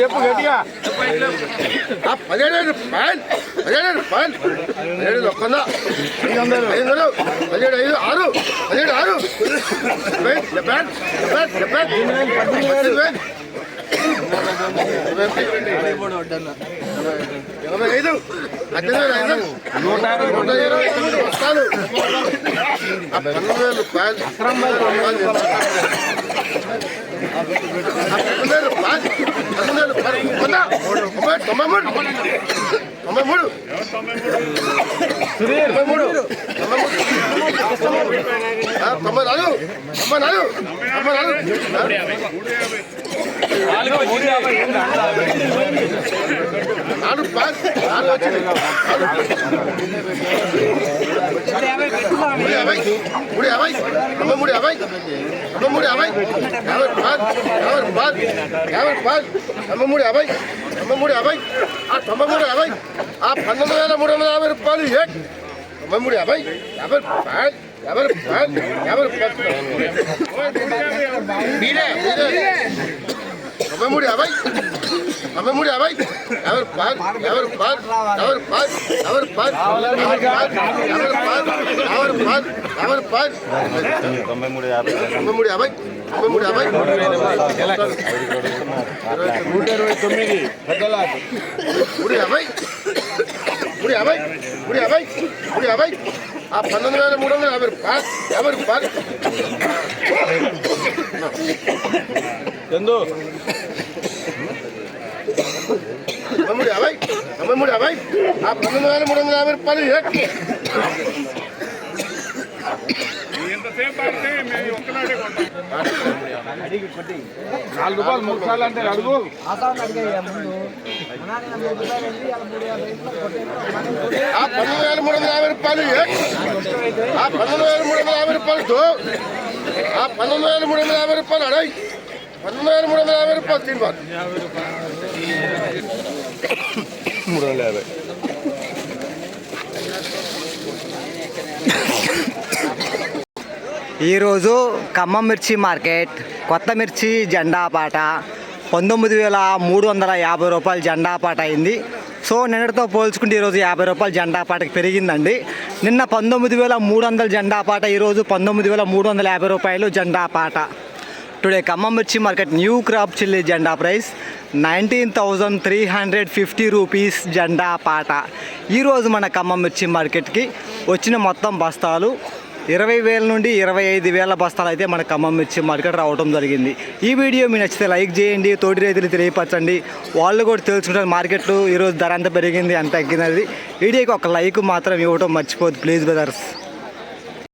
చెప్పు గట్టిగా 17 రూపాయలు 17 రూపాయలు 17 ఒక్కన 500 17 5 6 17 6 రూపాయలు 3 సార్లు అంటే అడుగు 11350 రూపాయలు 11350 రూపాయలతో 11350 రూపాయలు అడై 11350 రూపాయలు తిని 350. ఈరోజు ఖమ్మం మిర్చి మార్కెట్ కొత్త మిర్చి జెండా పాట 19,350 రూపాయలు జెండా పాట అయింది. సో నిన్నటితో పోల్చుకుంటే ఈరోజు 50 రూపాయలు జెండా పాటకి పెరిగిందండి. నిన్న 19,300 జెండా పాట, ఈరోజు 19,350 రూపాయలు జెండా పాట. టుడే ఖమ్మం మిర్చి మార్కెట్ న్యూ క్రాప్ చిల్లీ జెండా ప్రైస్ 19,350 రూపీస్ జెండా పాట. ఈరోజు మన ఖమ్మం మిర్చి మార్కెట్కి వచ్చిన మొత్తం బస్తాలు 20,000 నుండి 25,000 బస్తాలు అయితే మన ఖమ్మం మిర్చి మార్కెట్ రావడం జరిగింది. ఈ వీడియో మీకు నచ్చితే లైక్ చేయండి, తోటి రైతులు తెలియపరచండి, వాళ్ళు కూడా తెలుసుకుంటారు మార్కెట్లో ఈరోజు ధర ఎంత పెరిగింది ఎంత తగ్గినది. వీడియోకి ఒక లైక్ మాత్రం ఇవ్వడం మర్చిపోద్దు ప్లీజ్ బ్రదర్స్.